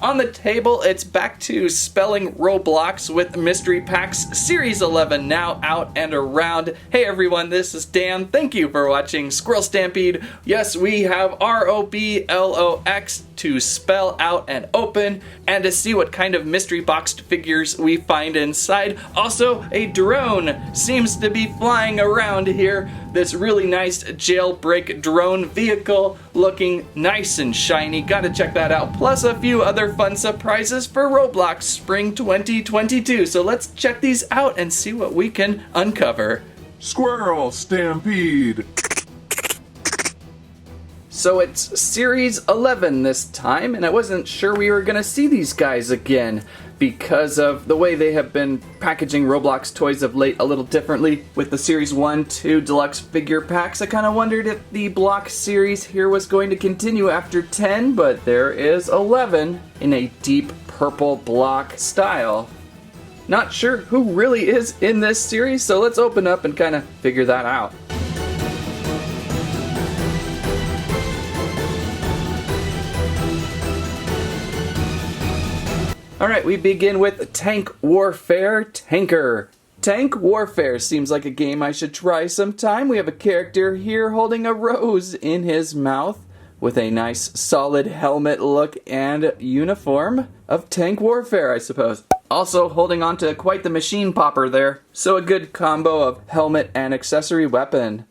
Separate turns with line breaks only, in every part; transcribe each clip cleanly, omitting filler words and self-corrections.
on the table, it's back to spelling Roblox with Mystery Packs Series 11 now out and around. Hey everyone, this is Dan. Thank you for watching Squirrel Stampede. Yes, we have ROBLOX to spell out and open, and to see what kind of mystery boxed figures we find inside. Also, a drone seems to be flying around here. This really nice Jailbreak drone vehicle looking nice and shiny. Gotta check that out. Plus a few other fun surprises for Roblox Spring 2022. So let's check these out and see what we can uncover.
Squirrel Stampede!
So it's Series 11 this time, and I wasn't sure we were gonna see these guys again because of the way they have been packaging Roblox toys of late a little differently with the Series 1, 2 Deluxe figure packs. I kind of wondered if the block series here was going to continue after 10, but there is 11 in a deep purple block style. Not sure who really is in this series, so let's open up and kind of figure that out. Alright, we begin with Tank Warfare Tanker. Tank Warfare seems like a game I should try sometime. We have a character here holding a rose in his mouth with a nice solid helmet look and uniform of Tank Warfare, I suppose. Also holding on to quite the machine popper there. So a good combo of helmet and accessory weapon.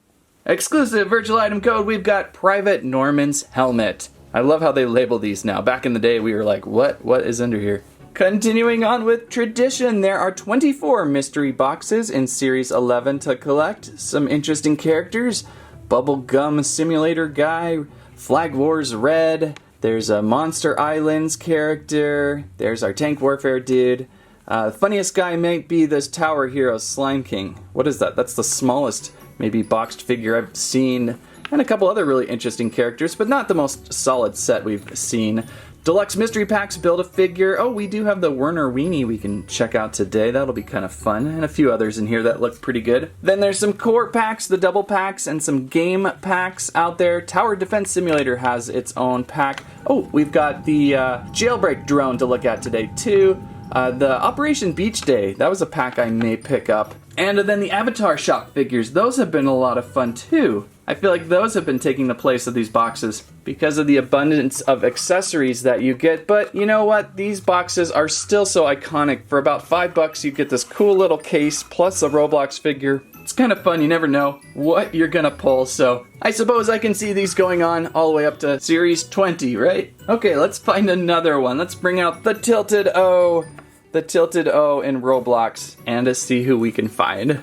Exclusive virtual item code, we've got Private Norman's helmet. I love how they label these now. Back in the day we were like, what is under here? Continuing on with tradition, there are 24 mystery boxes in Series 11 to collect. Some interesting characters. Bubblegum Simulator guy, Flag Wars Red, there's a Monster Islands character, there's our Tank Warfare dude. Funniest guy might be this Tower Hero Slime King. What is that? That's the smallest maybe boxed figure I've seen. And a couple other really interesting characters, but not the most solid set we've seen. Deluxe Mystery Packs, Build-A-Figure. Oh, we do have the Werner Weenie we can check out today. That'll be kind of fun. And a few others in here that look pretty good. Then there's some core packs, the double packs, and some game packs out there. Tower Defense Simulator has its own pack. Oh, we've got the Jailbreak drone to look at today, too. The Operation Beach Day, that was a pack I may pick up. And then the Avatar Shop figures, those have been a lot of fun, too. I feel like those have been taking the place of these boxes because of the abundance of accessories that you get. But you know what? These boxes are still so iconic. For about $5 you get this cool little case plus a Roblox figure. It's kind of fun. You never know what you're gonna pull. So I suppose I can see these going on all the way up to Series 20, right? Okay, let's find another one. Let's bring out the Tilted O. The Tilted O in Roblox and to see who we can find.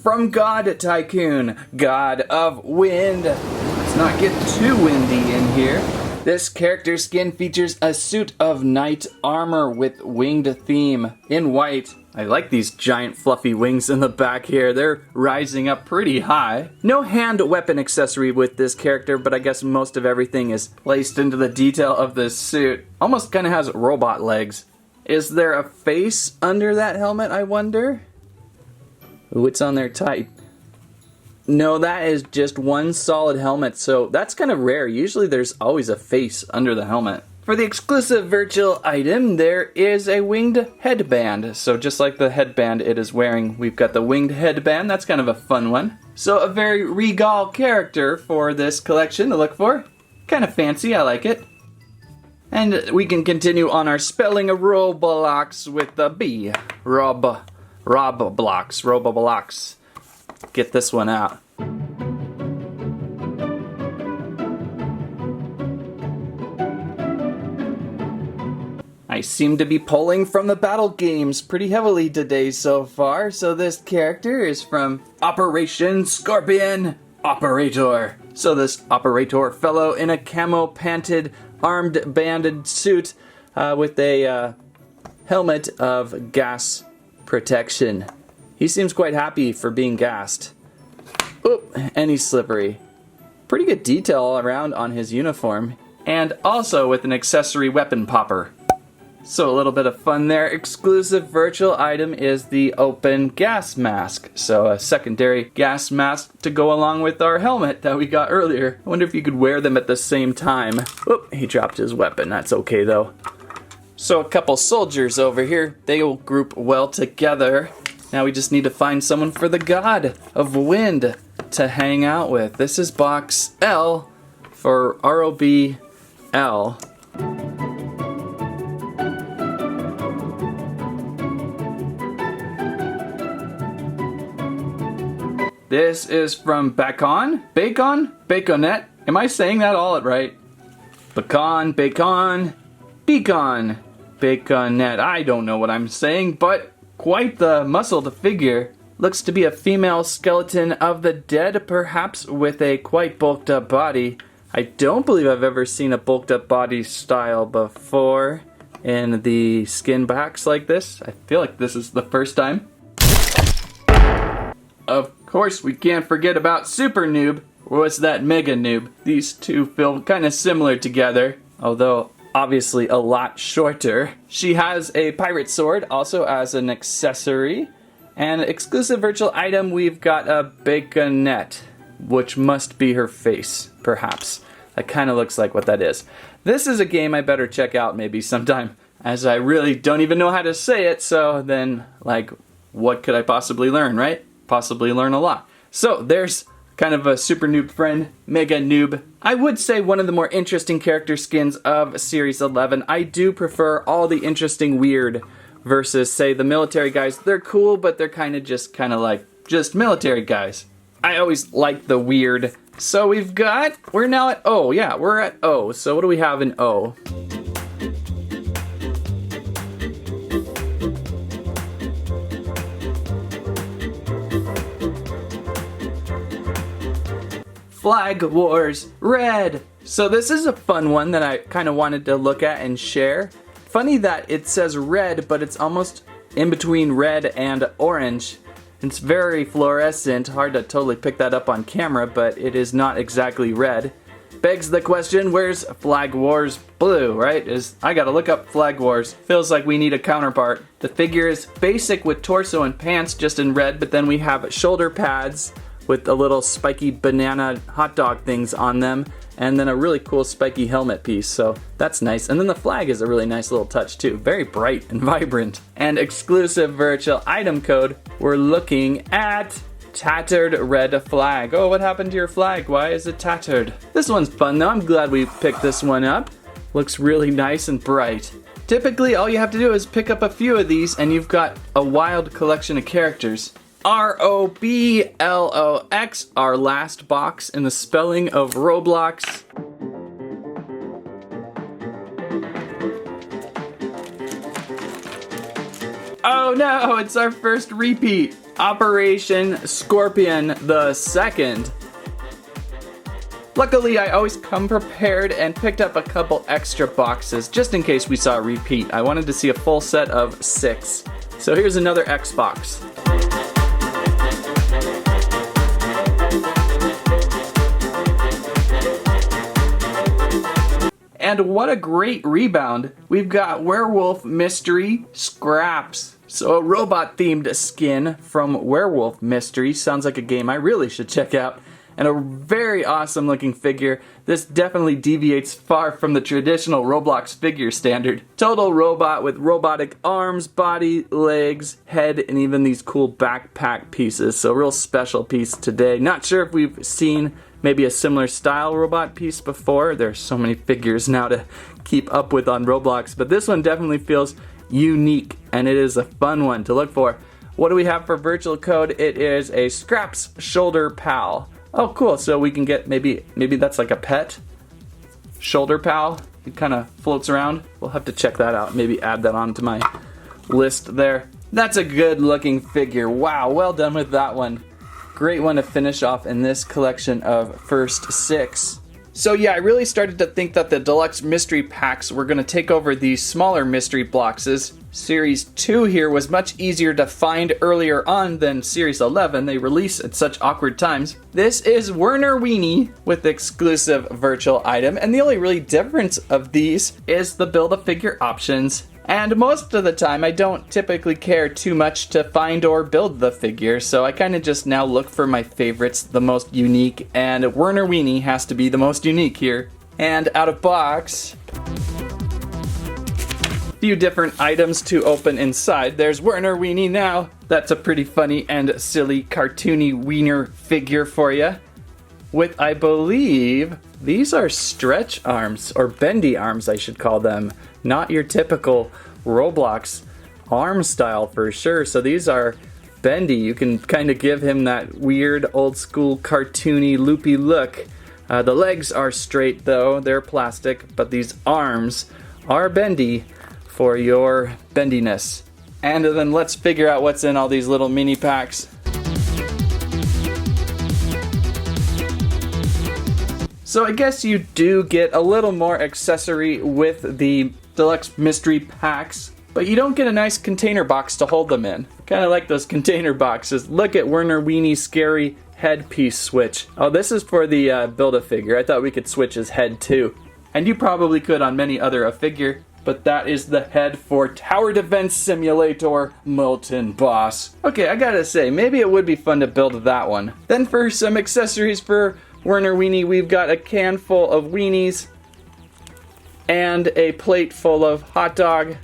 From God Tycoon, God of Wind. Let's not get too windy in here. This character skin features a suit of knight armor with winged theme in white. I like these giant fluffy wings in the back here. They're rising up pretty high. No hand weapon accessory with this character, but I guess most of everything is placed into the detail of this suit. Almost kind of has robot legs. Is there a face under that helmet, I wonder? Ooh, it's on there tight. No, that is just one solid helmet, so that's kind of rare. Usually there's always a face under the helmet. For the exclusive virtual item, there is a winged headband. So just like the headband it is wearing, we've got the winged headband. That's kind of a fun one. So a very regal character for this collection to look for. Kind of fancy, I like it. And we can continue on our spelling of Roblox with the B. Roblox. Get this one out. I seem to be pulling from the battle games pretty heavily today so far, so this character is from Operation Scorpion Operator. So this Operator fellow in a camo panted, armed banded suit with a helmet of gas protection. He seems quite happy for being gassed. Oop, and he's slippery. Pretty good detail all around on his uniform, and also with an accessory weapon popper. So a little bit of fun there. Exclusive virtual item is the open gas mask. So a secondary gas mask to go along with our helmet that we got earlier. I wonder if you could wear them at the same time. Oop, he dropped his weapon. That's okay though. So a couple soldiers over here. They will group well together. Now we just need to find someone for the God of Wind to hang out with. This is box L for ROBL. This is from Bacon? Baconet? Am I saying that all right? Bacon, Baconet. I don't know what I'm saying, but quite the muscled figure. Looks to be a female skeleton of the dead, perhaps with a quite bulked up body. I don't believe I've ever seen a bulked up body style before in the skin packs like this. I feel like this is the first time. Of course, we can't forget about Super Noob. Or what's that, Mega Noob? These two feel kind of similar together, although obviously a lot shorter. She has a pirate sword also as an accessory. And exclusive virtual item, we've got a baconet, which must be her face, perhaps. That kind of looks like what that is. This is a game I better check out maybe sometime, as I really don't even know how to say it, so then, like, what could I possibly learn, right? Possibly learn a lot. So there's kind of a Super Noob friend, Mega Noob. I would say one of the more interesting character skins of Series 11. I do prefer all the interesting weird versus, say, the military guys. They're cool, but they're kind of like military guys. I always like the weird. So we're now at O. Yeah, we're at O. So what do we have in O? Flag Wars Red. So this is a fun one that I kind of wanted to look at and share. Funny that it says red, but it's almost in between red and orange. It's very fluorescent, hard to totally pick that up on camera, but it is not exactly red. Begs the question, where's Flag Wars Blue, right? I gotta look up Flag Wars. Feels like we need a counterpart. The figure is basic with torso and pants just in red, but then we have shoulder pads with the little spiky banana hot dog things on them, and then a really cool spiky helmet piece, so that's nice. And then the flag is a really nice little touch too, very bright and vibrant. And exclusive virtual item code, we're looking at tattered red flag. Oh, what happened to your flag? Why is it tattered? This one's fun though, I'm glad we picked this one up. Looks really nice and bright. Typically, all you have to do is pick up a few of these and you've got a wild collection of characters. ROBLOX, our last box in the spelling of Roblox. Oh no, it's our first repeat. Operation Scorpion the Second. Luckily, I always come prepared and picked up a couple extra boxes just in case we saw a repeat. I wanted to see a full set of 6. So here's another X box. And what a great rebound. We've got Werewolf Mystery Scraps. So a robot-themed skin from Werewolf Mystery. Sounds like a game I really should check out. And a very awesome looking figure. This definitely deviates far from the traditional Roblox figure standard. Total robot with robotic arms, body, legs, head, and even these cool backpack pieces. So real special piece today. Not sure if we've seen maybe a similar style robot piece before. There's so many figures now to keep up with on Roblox, but this one definitely feels unique and it is a fun one to look for. What do we have for virtual code? It is a Scraps Shoulder Pal. Oh cool, so we can get maybe that's like a pet shoulder pal. It kind of floats around. We'll have to check that out, maybe add that onto my list there. That's a good looking figure. Wow, well done with that one. Great one to finish off in this collection of first 6. So yeah, I really started to think that the Deluxe Mystery Packs were going to take over these smaller mystery boxes. Series 2 here was much easier to find earlier on than Series 11. They release at such awkward times. This is Werner Weenie with exclusive virtual item, and the only really difference of these is the Build-A-Figure options And most of the time, I don't typically care too much to find or build the figure, so I kind of just now look for my favorites, the most unique, and Werner Weenie has to be the most unique here. And out of box, few different items to open inside. There's Werner Weenie now. That's a pretty funny and silly cartoony wiener figure for you. With, I believe, these are stretch arms, or bendy arms I should call them. Not your typical Roblox arm style for sure. So these are bendy. You can kind of give him that weird old school cartoony loopy look. The legs are straight though, they're plastic, but these arms are bendy for your bendiness. And then let's figure out what's in all these little mini packs. So I guess you do get a little more accessory with the Deluxe Mystery Packs, but you don't get a nice container box to hold them in. Kind of like those container boxes. Look at Werner Weenie's scary headpiece switch. Oh, this is for the Build-A-Figure. I thought we could switch his head too. And you probably could on many other a figure. But that is the head for Tower Defense Simulator Molten Boss. Okay, I gotta say, maybe it would be fun to build that one. Then for some accessories for Werner Weenie, we've got a can full of weenies and a plate full of hot dog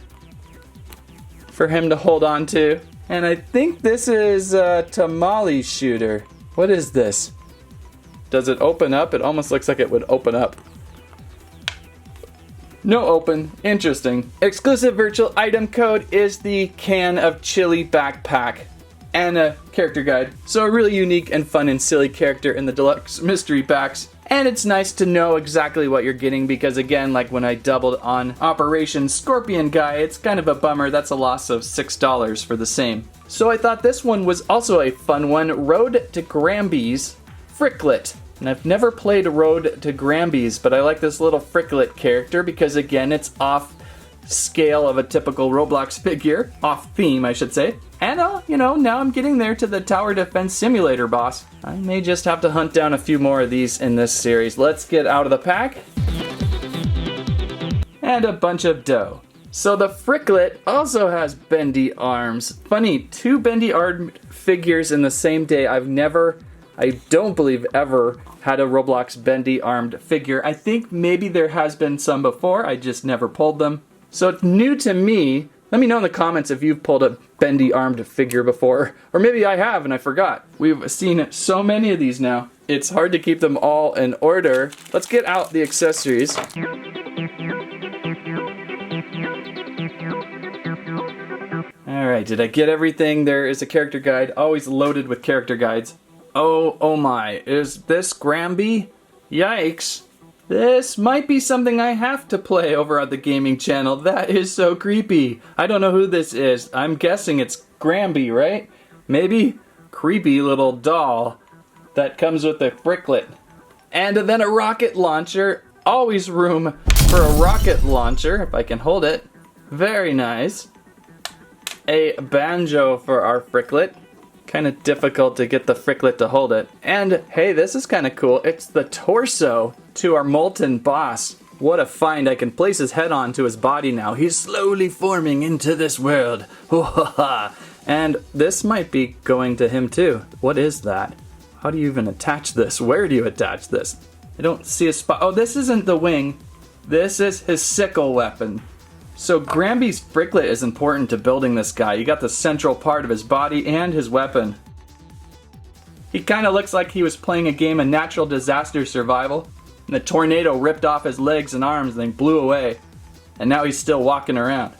for him to hold on to. And I think this is a tamale shooter. What is this? Does it open up? It almost looks like it would open up. No open. Interesting. Exclusive virtual item code is the can of chili backpack and a character guide. So a really unique and fun and silly character in the Deluxe Mystery Packs. And it's nice to know exactly what you're getting because again, like when I doubled on Operation Scorpion Guy, it's kind of a bummer. That's a loss of $6 for the same. So I thought this one was also a fun one. Road to Gramby's Fricklet. And I've never played Road to Gramby's, but I like this little Fricklet character because again, it's off scale of a typical Roblox figure. Off theme, I should say. And you know, now I'm getting there to the Tower Defense Simulator boss. I may just have to hunt down a few more of these in this series. Let's get out of the pack. And a bunch of dough. So the Fricklet also has bendy arms. Funny, two bendy armed figures in the same day. I don't believe ever had a Roblox bendy armed figure. I think maybe there has been some before, I just never pulled them. So it's new to me. Let me know in the comments if you've pulled a bendy armed figure before, or maybe I have and I forgot. We've seen so many of these now. It's hard to keep them all in order. Let's get out the accessories. Alright, did I get everything? There is a character guide, always loaded with character guides. Oh my, is this Gramby? Yikes. This might be something I have to play over at the gaming channel. That is so creepy. I don't know who this is. I'm guessing it's Gramby, right? Maybe? Creepy little doll that comes with a Fricklet. And then a rocket launcher. Always room for a rocket launcher, if I can hold it. Very nice. A banjo for our Fricklet. Kind of difficult to get the Fricklet to hold it. And hey, this is kind of cool. It's the torso to our molten boss. What a find. I can place his head onto his body now. He's slowly forming into this world. And this might be going to him too. What is that? How do you even attach this? Where do you attach this? I don't see a spot. Oh, this isn't the wing. This is his sickle weapon. So Gramby's Fricklet is important to building this guy. You got the central part of his body and his weapon. He kind of looks like he was playing a game of natural disaster survival. And the tornado ripped off his legs and arms and then blew away. And now he's still walking around.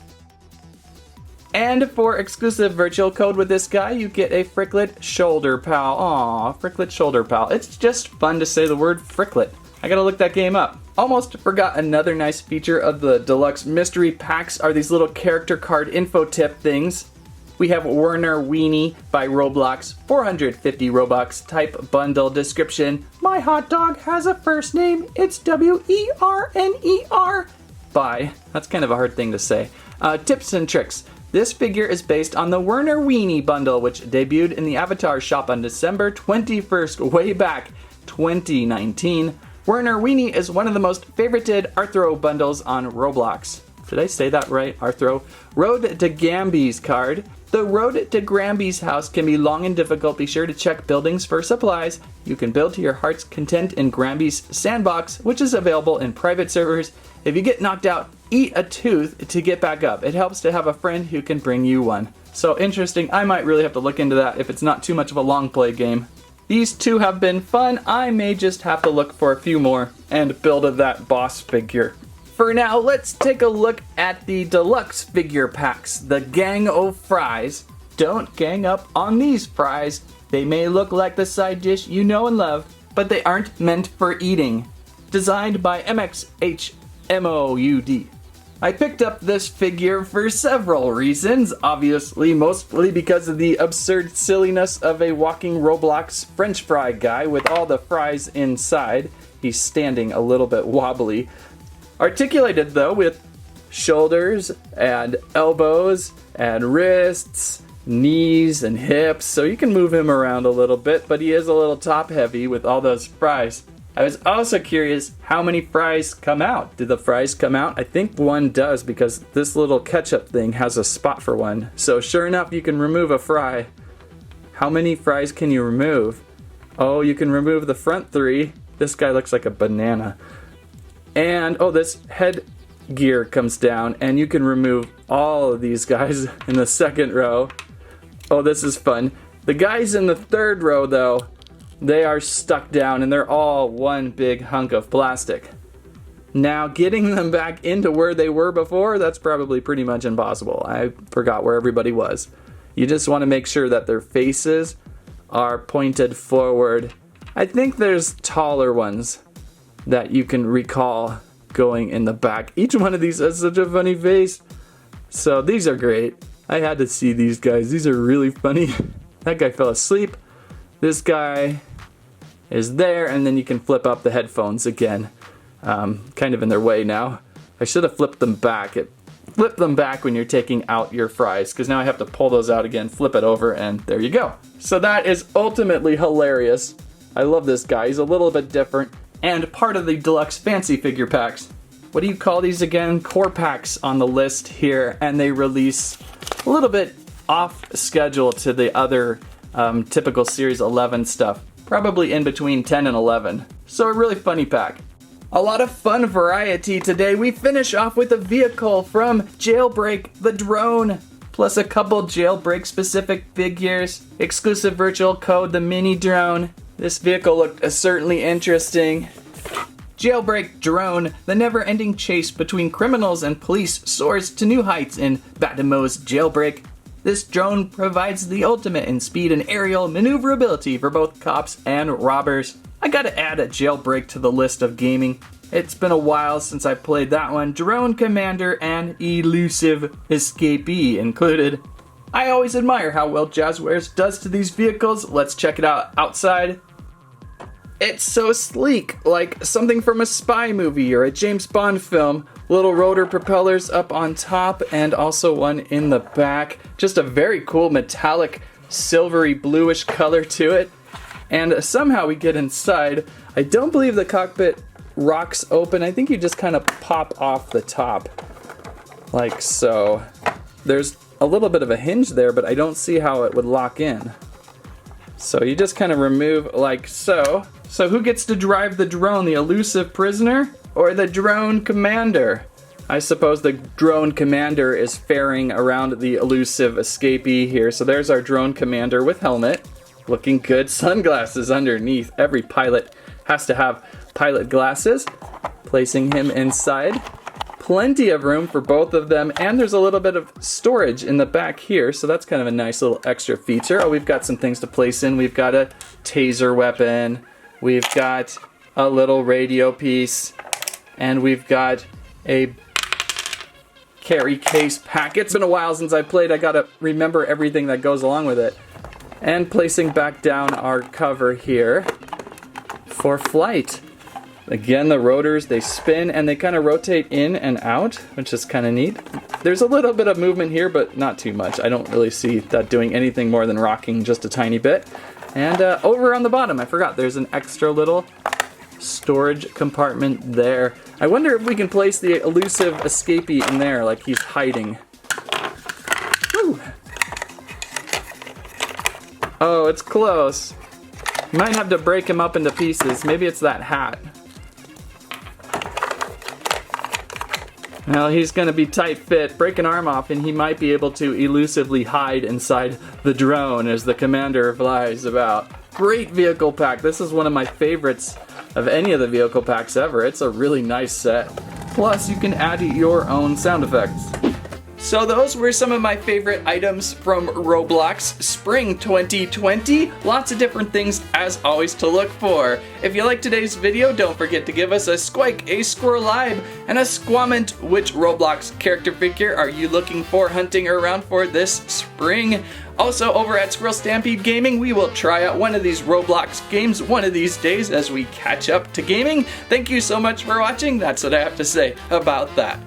And for exclusive virtual code with this guy, you get a Fricklet shoulder pal. Aww, Fricklet shoulder pal. It's just fun to say the word Fricklet. I gotta look that game up. Almost forgot another nice feature of the Deluxe Mystery Packs are these little character card info tip things. We have Werner Weenie by Roblox, 450 Robux, type bundle description. My hot dog has a first name, it's W-E-R-N-E-R. By, that's kind of a hard thing to say. Tips and tricks. This figure is based on the Werner Weenie bundle, which debuted in the Avatar shop on December 21st, way back 2019. Werner Weenie is one of the most favorited Arthro bundles on Roblox. Did I say that right, Arthro? Road to Gamby's card. The road to Gramby's house can be long and difficult. Be sure to check buildings for supplies. You can build to your heart's content in Gramby's sandbox, which is available in private servers. If you get knocked out, eat a tooth to get back up. It helps to have a friend who can bring you one. So interesting. I might really have to look into that if it's not too much of a long play game. These two have been fun. I may just have to look for a few more and build that boss figure. For now, let's take a look at the deluxe figure packs, the Gang o' Fries. Don't gang up on these fries. They may look like the side dish you know and love, but they aren't meant for eating. Designed by MXHMOUD. I picked up this figure for several reasons, obviously mostly because of the absurd silliness of a walking Roblox French fry guy with all the fries inside. He's standing a little bit wobbly. Articulated though with shoulders and elbows and wrists, knees and hips, so you can move him around a little bit, but he is a little top heavy with all those fries. I was also curious how many fries come out. Did the fries come out? I think one does because this little ketchup thing has a spot for one. So sure enough, you can remove a fry. How many fries can you remove? Oh, you can remove the front three. This guy looks like a banana. And, oh, this headgear comes down, and you can remove all of these guys in the second row. Oh, this is fun. The guys in the third row, though, they are stuck down, and they're all one big hunk of plastic. Now, getting them back into where they were before, that's probably pretty much impossible. I forgot where everybody was. You just want to make sure that their faces are pointed forward. I think there's taller ones that you can recall going in the back. Each one of these has such a funny face. So these are great. I had to see these guys. These are really funny. That guy fell asleep. This guy is there, and then you can flip up the headphones again. Kind of in their way now. I should have flipped them back. Flip them back when you're taking out your fries, because now I have to pull those out again, flip it over, and there you go. So that is ultimately hilarious. I love this guy. He's a little bit different. And part of the deluxe fancy figure packs. What do you call these again? Core packs on the list here, and they release a little bit off schedule to the other typical Series 11 stuff. Probably in between 10 and 11. So a really funny pack. A lot of fun variety today. We finish off with a vehicle from Jailbreak, the drone, plus a couple Jailbreak specific figures, exclusive virtual code, the mini drone. This vehicle looked certainly interesting. Jailbreak drone, the never-ending chase between criminals and police soars to new heights in Batimo's Jailbreak. This drone provides the ultimate in speed and aerial maneuverability for both cops and robbers. I gotta add a Jailbreak to the list of gaming. It's been a while since I played that one. Drone Commander and Elusive Escapee included. I always admire how well Jazzwares does to these vehicles. Let's check it out outside. It's so sleek, like something from a spy movie or a James Bond film. Little rotor propellers up on top and also one in the back. Just a very cool metallic silvery bluish color to it. And somehow we get inside. I don't believe the cockpit rocks open. I think you just kind of pop off the top like so. There's a little bit of a hinge there, but I don't see how it would lock in. So you just kind of remove like so. So who gets to drive the drone, the elusive prisoner or the drone commander? I suppose the drone commander is ferrying around the elusive escapee here. So there's our drone commander with helmet. Looking good. Sunglasses underneath. Every pilot has to have pilot glasses. Placing him inside. Plenty of room for both of them, and there's a little bit of storage in the back here, so that's kind of a nice little extra feature. Oh, we've got some things to place in. We've got a taser weapon. We've got a little radio piece. And we've got a carry case pack. It's been a while since I played. I gotta remember everything that goes along with it. And placing back down our cover here for flight. Again, the rotors, they spin and they kind of rotate in and out, which is kind of neat. There's a little bit of movement here, but not too much. I don't really see that doing anything more than rocking just a tiny bit. And over on the bottom, I forgot, there's an extra little storage compartment there. I wonder if we can place the elusive escapee in there like he's hiding. Woo. Oh, it's close. Might have to break him up into pieces. Maybe it's that hat. Well, he's going to be tight fit. Break an arm off and he might be able to elusively hide inside the drone as the commander flies about. Great vehicle pack. This is one of my favorites of any of the vehicle packs ever. It's a really nice set. Plus, you can add your own sound effects. So those were some of my favorite items from Roblox Spring 2020. Lots of different things, as always, to look for. If you liked today's video, don't forget to give us a squike, a squirrelibe, and a squament. Which Roblox character figure are you looking for hunting around for this spring? Also, over at Squirrel Stampede Gaming, we will try out one of these Roblox games one of these days as we catch up to gaming. Thank you so much for watching. That's what I have to say about that.